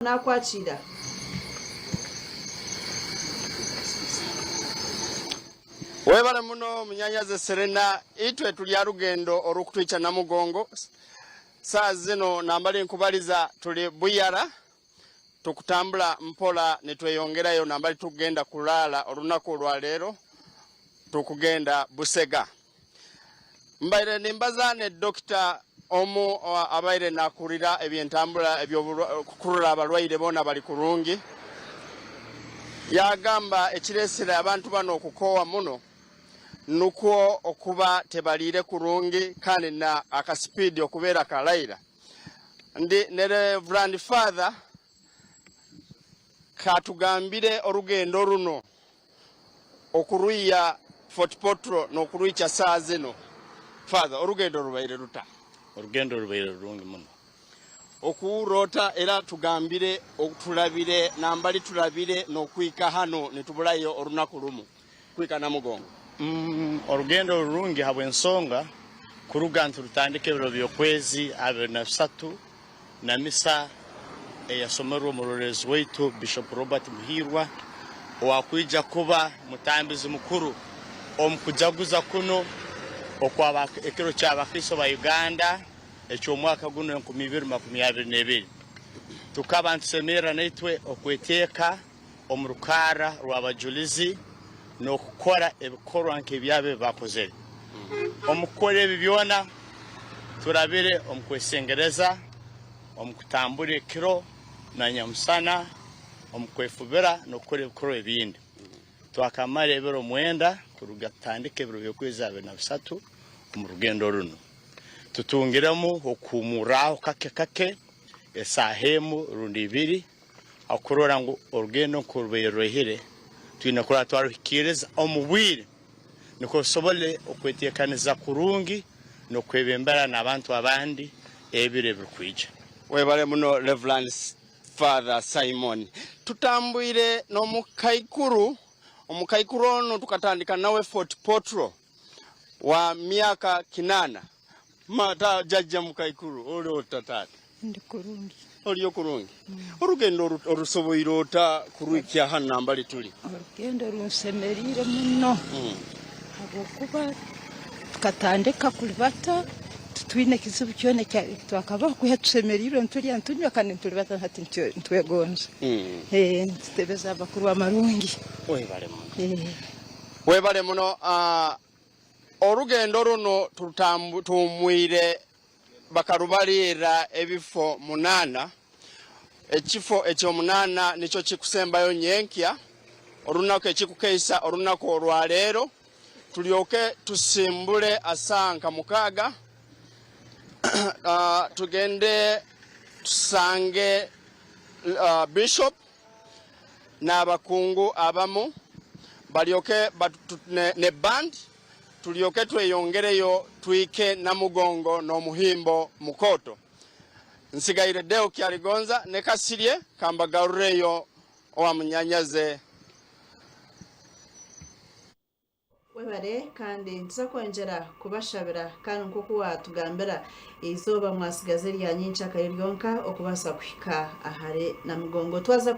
nakwakira. Webale muno munyanyaze Serena itwe tuli arugendo olukutwicha Namugongo. Saa zino nambali nkubaliza tuli Buyara tukutambula mpola netweyongerayo nambali tugenda kulala olunaku lwa leero tukugenda Busega. Mbaire nimbaza ne Dr. Omu abaire nakulira ebyentambula ebyokukurula abalwaire bona bali kurungi. Yagamba ekiresera abantu bano okukowa muno nuko okuba tebalire kurungi kandi na akaspeed okubera kalaira. Ndi ne Reverend Father katugambire orugendo runo okuruya Fort Potro n'okuruicha saa zino. Father, orugendo rubaire ruta. Orugendo rubaire rungi muno. Okurota era tugambire okutulabire nambali tulabire n'okuhika hano netubulayo olunaku lumu. Kuhika Namugongo. Orugendo rungi habwensonga kuruga ntulutandike biro byokwezi 23 na misa yasomerwa umurorezi wetu Bishop Robert Muhirwa wakwija kuba mutambizi mukuru omukujaguza kuno okwaba ekiro ky'abakristo ba Uganda eky'omwaka guno 2022 tukaba ntusemera naitwe okweteka omurukara rw'abajulizi no kukora ebikorwa nk'ebyabe bakoze omukore bibyona turabire omukwesengereza omukutambura ekiro na nyamusana omukwefubira no kukora ebikorwa ebindi twakamara ebiro 9 kuruga tandike ebiro byokwezi 23 mu rugendo runo tutungiramo okumuraho kake esahemu rundi 2 akurora ngo orugendo kurberohire twina kora twaruhikiriza omubwire niko sobole okwetekaniza kurungi no kwebembera nabantu abandi ebire bikwija. Webale muno Reverend Father Simon tutambuire no mukaikuru ono tukatandika nawe Fort Potro wa miaka 8 mata jajja mukaikuru ole otatata ndi kurungi oliyo kurungi orugendo orusoboire ota kuruikya hana mbali tuli orugendo runsemerire muno kuba tukatandika kulibata twine kizibu cyone twakaba kuhetusemerire nturi antunywa kandi turi bata hati ntwegonza tebeza bakuru amarungi webale muno orugendo runo tumwire bakarubalira ebifo 8 ekifo ekyo 8 nicho kikusembayo nyenkya orunako ekikukeisa orunako olwaleero tulyoke tusimbule asanka 6 tugende tusange Bishop n'abakungu abamu balyoke ne band tulyoke tweyongereyo twike Namugongo n'omuhimbo mukoto nsigaire deo kyaligonza ne Kasirye kambagarureyo owa munyanyaze. Webare kandi ntuza kongera kubashabira kandi nkuko watugambira izoba mwasigaze lya nyinshi akayiryonka okubasa kuhika ahare Namugongo twaza